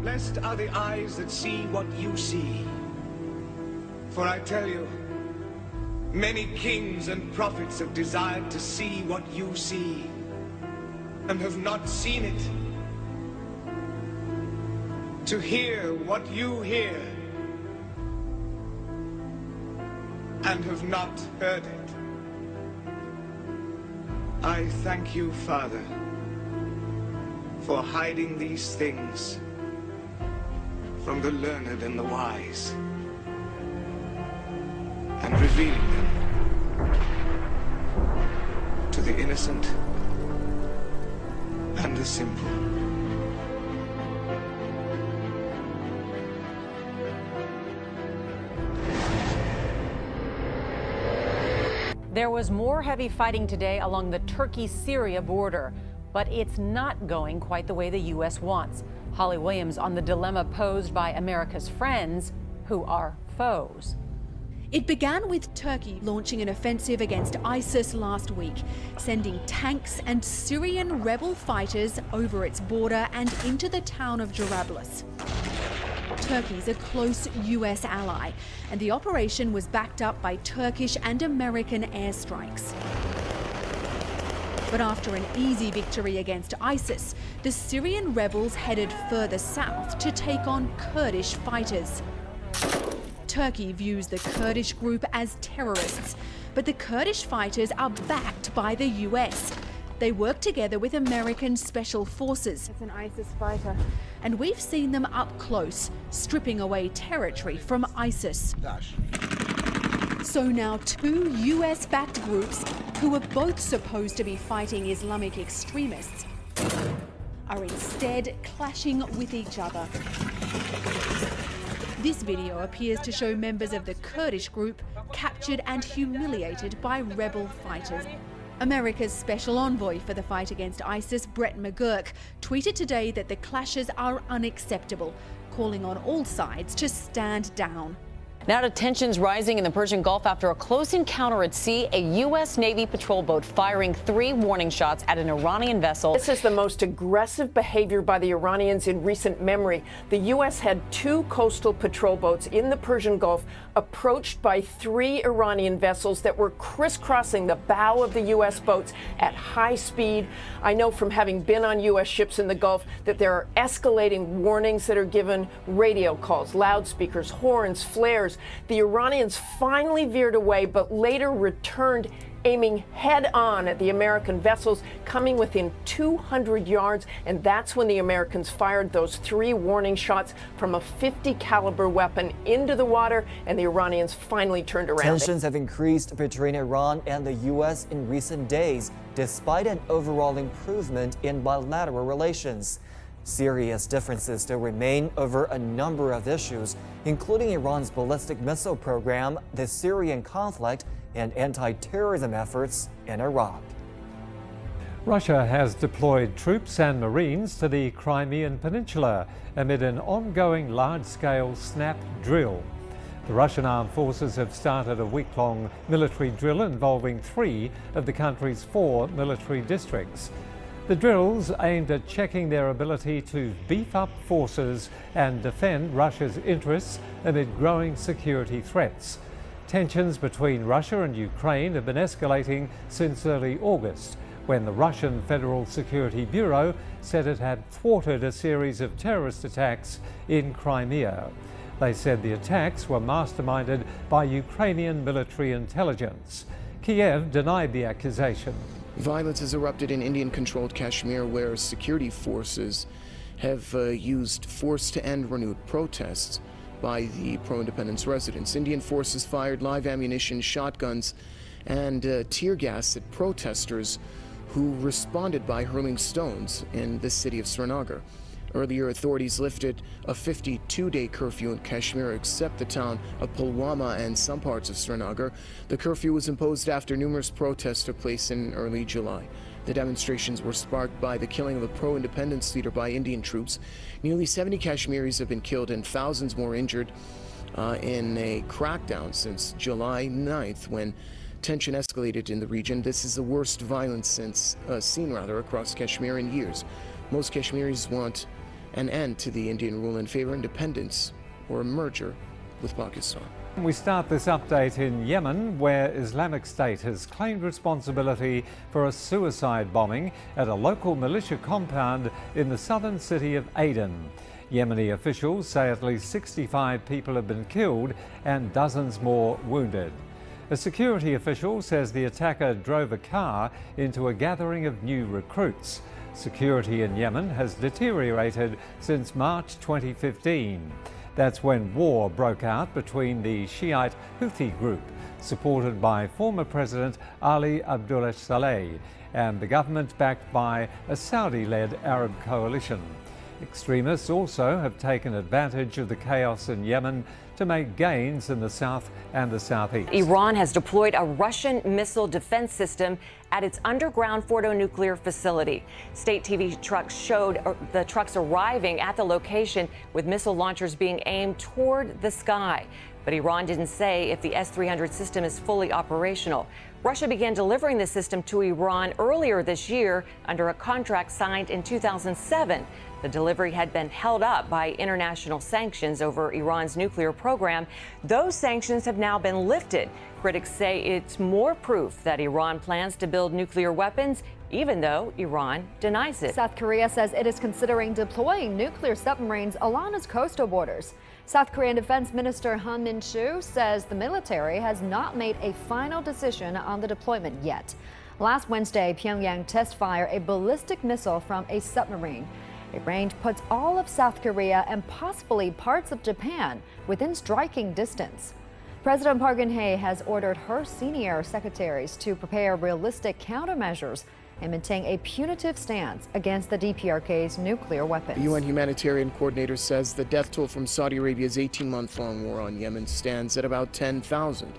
Blessed are the eyes that see what you see. For I tell you, many kings and prophets have desired to see what you see, and have not seen it. To hear what you hear, and have not heard it. I thank you, Father, for hiding these things from the learned and the wise, and revealing them to the innocent and the simple. There was more heavy fighting today along the Turkey-Syria border, but it's not going quite the way the U.S. wants. Holly Williams on the dilemma posed by America's friends, who are foes. It began with Turkey launching an offensive against ISIS last week, sending tanks and Syrian rebel fighters over its border and into the town of Jarablus. Turkey's a close US ally, and the operation was backed up by Turkish and American airstrikes. But after an easy victory against ISIS, the Syrian rebels headed further south to take on Kurdish fighters. Turkey views the Kurdish group as terrorists, but the Kurdish fighters are backed by the US. They work together with American special forces. It's an ISIS fighter. And we've seen them up close, stripping away territory from ISIS. So now two US-backed groups, who are both supposed to be fighting Islamic extremists, are instead clashing with each other. This video appears to show members of the Kurdish group captured and humiliated by rebel fighters. America's special envoy for the fight against ISIS, Brett McGurk, tweeted today that the clashes are unacceptable, calling on all sides to stand down. Now to tensions rising in the Persian Gulf after a close encounter at sea, a U.S. Navy patrol boat firing 3 warning shots at an Iranian vessel. This is the most aggressive behavior by the Iranians in recent memory. The U.S. had 2 coastal patrol boats in the Persian Gulf approached by 3 Iranian vessels that were crisscrossing the bow of the U.S. boats at high speed. I know from having been on U.S. ships in the Gulf that there are escalating warnings that are given, radio calls, loudspeakers, horns, flares. The Iranians finally veered away, but later returned, aiming head-on at the American vessels, coming within 200 yards, and that's when the Americans fired those 3 warning shots from a .50 caliber weapon into the water, and the Iranians finally turned around. Tensions have increased between Iran and the U.S. in recent days, despite an overall improvement in bilateral relations. Serious differences still remain over a number of issues, including Iran's ballistic missile program, the Syrian conflict, and anti-terrorism efforts in Iraq. Russia has deployed troops and Marines to the Crimean Peninsula amid an ongoing large-scale snap drill. The Russian armed forces have started a week-long military drill involving 3 of the country's 4 military districts. The drills aimed at checking their ability to beef up forces and defend Russia's interests amid growing security threats. Tensions between Russia and Ukraine have been escalating since early August, when the Russian Federal Security Bureau said it had thwarted a series of terrorist attacks in Crimea. They said the attacks were masterminded by Ukrainian military intelligence. Kiev denied the accusation. Violence has erupted in Indian-controlled Kashmir, where security forces have used force to end renewed protests by the pro-independence residents. Indian forces fired live ammunition, shotguns, and tear gas at protesters who responded by hurling stones in the city of Srinagar. Earlier, authorities lifted a 52-day curfew in Kashmir, except the town of Pulwama and some parts of Srinagar. The curfew was imposed after numerous protests took place in early July. The demonstrations were sparked by the killing of a pro-independence leader by Indian troops. Nearly 70 Kashmiris have been killed and thousands more injured in a crackdown since July 9th, when tension escalated in the region. This is the worst violence seen across Kashmir in years. Most Kashmiris want an end to the Indian rule and favor independence or a merger with Pakistan. We start this update in Yemen, where Islamic State has claimed responsibility for a suicide bombing at a local militia compound in the southern city of Aden. Yemeni officials say at least 65 people have been killed and dozens more wounded. A security official says the attacker drove a car into a gathering of new recruits. Security in Yemen has deteriorated since March 2015. That's when war broke out between the Shiite Houthi group, supported by former President Ali Abdullah Saleh, and the government backed by a Saudi-led Arab coalition. Extremists also have taken advantage of the chaos in Yemen to make gains in the south and the southeast. Iran has deployed a Russian missile defense system at its underground Fordo nuclear facility. State TV trucks showed the trucks arriving at the location with missile launchers being aimed toward the sky. But Iran didn't say if the S-300 system is fully operational. Russia began delivering the system to Iran earlier this year under a contract signed in 2007. The delivery had been held up by international sanctions over Iran's nuclear program. Those sanctions have now been lifted. Critics say it's more proof that Iran plans to build nuclear weapons, even though Iran denies it. South Korea says it is considering deploying nuclear submarines along its coastal borders. South Korean Defense Minister Han Min-soo says the military has not made a final decision on the deployment yet. Last Wednesday, Pyongyang test-fired a ballistic missile from a submarine. A range puts all of South Korea and possibly parts of Japan within striking distance. President Park Geun-hye has ordered her senior secretaries to prepare realistic countermeasures and maintain a punitive stance against the DPRK's nuclear weapons. The UN humanitarian coordinator says the death toll from Saudi Arabia's 18-month-long war on Yemen stands at about 10,000.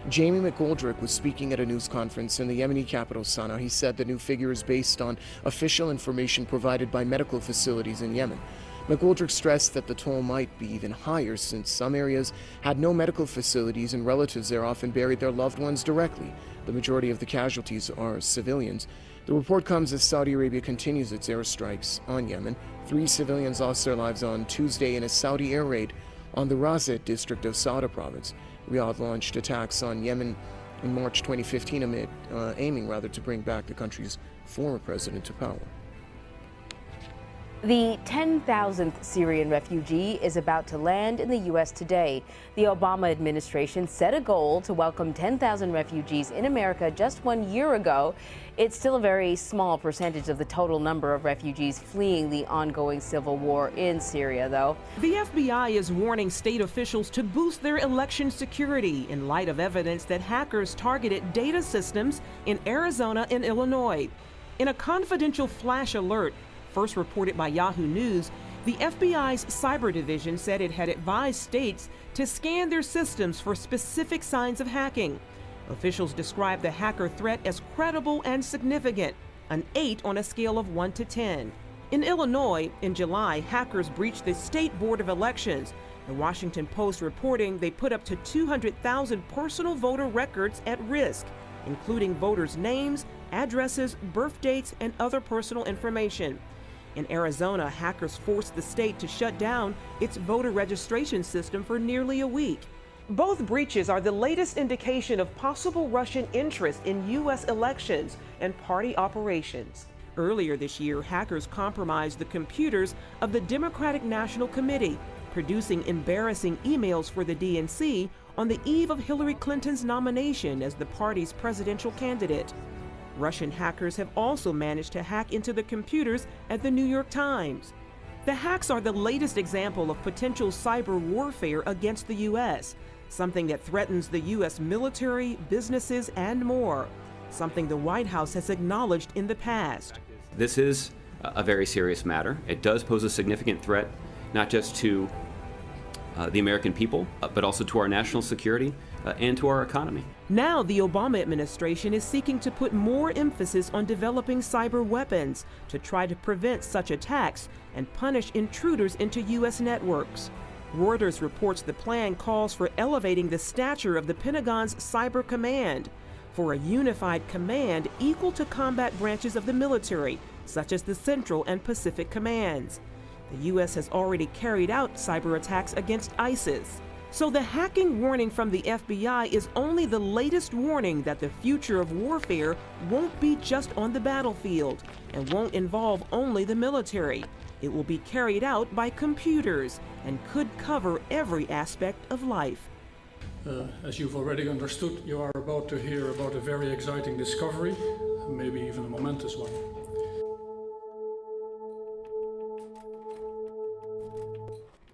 Jamie McGoldrick was speaking at a news conference in the Yemeni capital, Sana'a. He said the new figure is based on official information provided by medical facilities in Yemen. McGoldrick stressed that the toll might be even higher since some areas had no medical facilities and relatives there often buried their loved ones directly. The majority of the casualties are civilians. The report comes as Saudi Arabia continues its airstrikes on Yemen. 3 civilians lost their lives on Tuesday in a Saudi air raid on the Razeh district of Sauda province. Riyadh launched attacks on Yemen in March 2015 aiming to bring back the country's former president to power. The 10,000th Syrian refugee is about to land in the U.S. today. The Obama administration set a goal to welcome 10,000 refugees in America just 1 year ago. It's still a very small percentage of the total number of refugees fleeing the ongoing civil war in Syria, though. The FBI is warning state officials to boost their election security in light of evidence that hackers targeted data systems in Arizona and Illinois. In a confidential flash alert, first reported by Yahoo News, the FBI's cyber division said it had advised states to scan their systems for specific signs of hacking. Officials described the hacker threat as credible and significant, an 8 on a scale of 1 to 10. In Illinois, in July, hackers breached the State Board of Elections. The Washington Post reporting they put up to 200,000 personal voter records at risk, including voters' names, addresses, birth dates, and other personal information. In Arizona, hackers forced the state to shut down its voter registration system for nearly a week. Both breaches are the latest indication of possible Russian interest in U.S. elections and party operations. Earlier this year, hackers compromised the computers of the Democratic National Committee, producing embarrassing emails for the DNC on the eve of Hillary Clinton's nomination as the party's presidential candidate. Russian hackers have also managed to hack into the computers at the New York Times. The hacks are the latest example of potential cyber warfare against the U.S., something that threatens the U.S. military, businesses, and more, something the White House has acknowledged in the past. This is a very serious matter. It does pose a significant threat, not just to the American people, but also to our national security and to our economy. Now, the Obama administration is seeking to put more emphasis on developing cyber weapons to try to prevent such attacks and punish intruders into U.S. networks. Reuters reports the plan calls for elevating the stature of the Pentagon's Cyber Command for a unified command equal to combat branches of the military, such as the Central and Pacific Commands. The U.S. has already carried out cyber attacks against ISIS. So the hacking warning from the FBI is only the latest warning that the future of warfare won't be just on the battlefield and won't involve only the military. It will be carried out by computers and could cover every aspect of life. As you've already understood, you are about to hear about a very exciting discovery, maybe even a momentous one.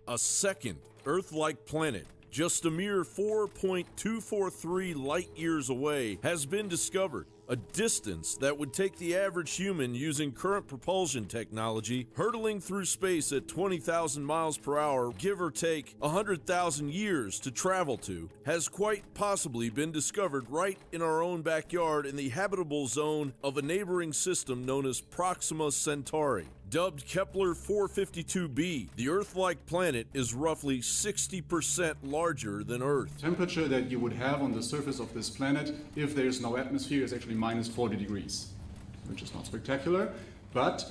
A second Earth-like planet, just a mere 4.243 light-years away, has been discovered. A distance that would take the average human using current propulsion technology hurtling through space at 20,000 miles per hour, give or take 100,000 years to travel to, has quite possibly been discovered right in our own backyard in the habitable zone of a neighboring system known as Proxima Centauri. Dubbed Kepler 452b, the Earth-like planet is roughly 60% larger than Earth. The temperature that you would have on the surface of this planet if there is no atmosphere is actually minus 40 degrees, which is not spectacular. But,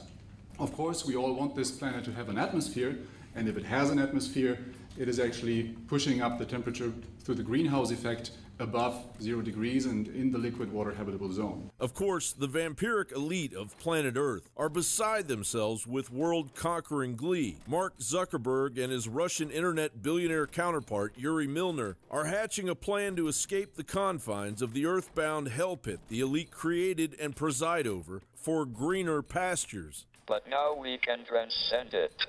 of course, we all want this planet to have an atmosphere, and if it has an atmosphere, it is actually pushing up the temperature through the greenhouse effect above 0 degrees and in the liquid water habitable zone. Of course, the vampiric elite of planet Earth are beside themselves with world-conquering glee. Mark Zuckerberg and his Russian internet billionaire counterpart, Yuri Milner, are hatching a plan to escape the confines of the earthbound hell pit the elite created and preside over for greener pastures. But now we can transcend it.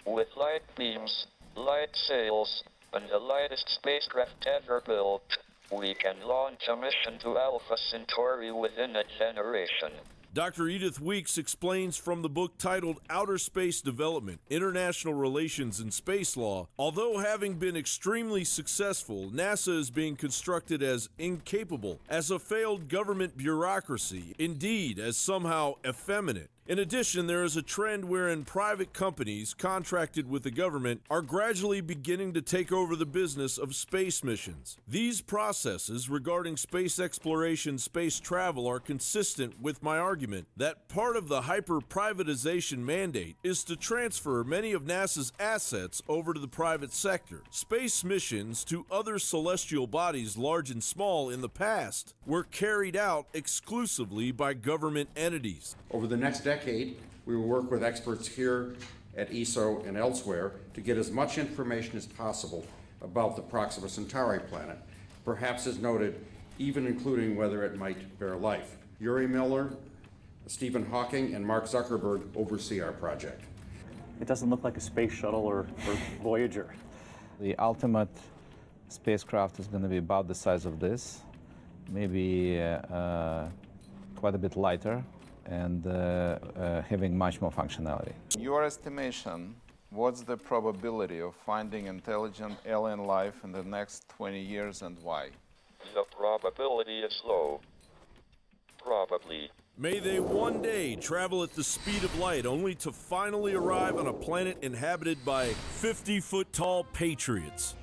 With light beams, light sails, and the lightest spacecraft ever built, we can launch a mission to Alpha Centauri within a generation. Dr. Edith Weeks explains from the book titled Outer Space Development, International Relations and Space Law, although having been extremely successful, NASA is being constructed as incapable, as a failed government bureaucracy, indeed as somehow effeminate. In addition, there is a trend wherein private companies contracted with the government are gradually beginning to take over the business of space missions. These processes regarding space exploration, space travel are consistent with my argument that part of the hyper-privatization mandate is to transfer many of NASA's assets over to the private sector. Space missions to other celestial bodies, large and small, in the past were carried out exclusively by government entities. Over the next decade, we will work with experts here at ESO and elsewhere to get as much information as possible about the Proxima Centauri planet, perhaps as noted, even including whether it might bear life. Yuri Milner, Stephen Hawking, and Mark Zuckerberg oversee our project. It doesn't look like a space shuttle or Voyager. The ultimate spacecraft is going to be about the size of this, maybe quite a bit lighter, and having much more functionality. In your estimation, what's the probability of finding intelligent alien life in the next 20 years and why? The probability is low. Probably. May they one day travel at the speed of light only to finally arrive on a planet inhabited by 50-foot-tall patriots.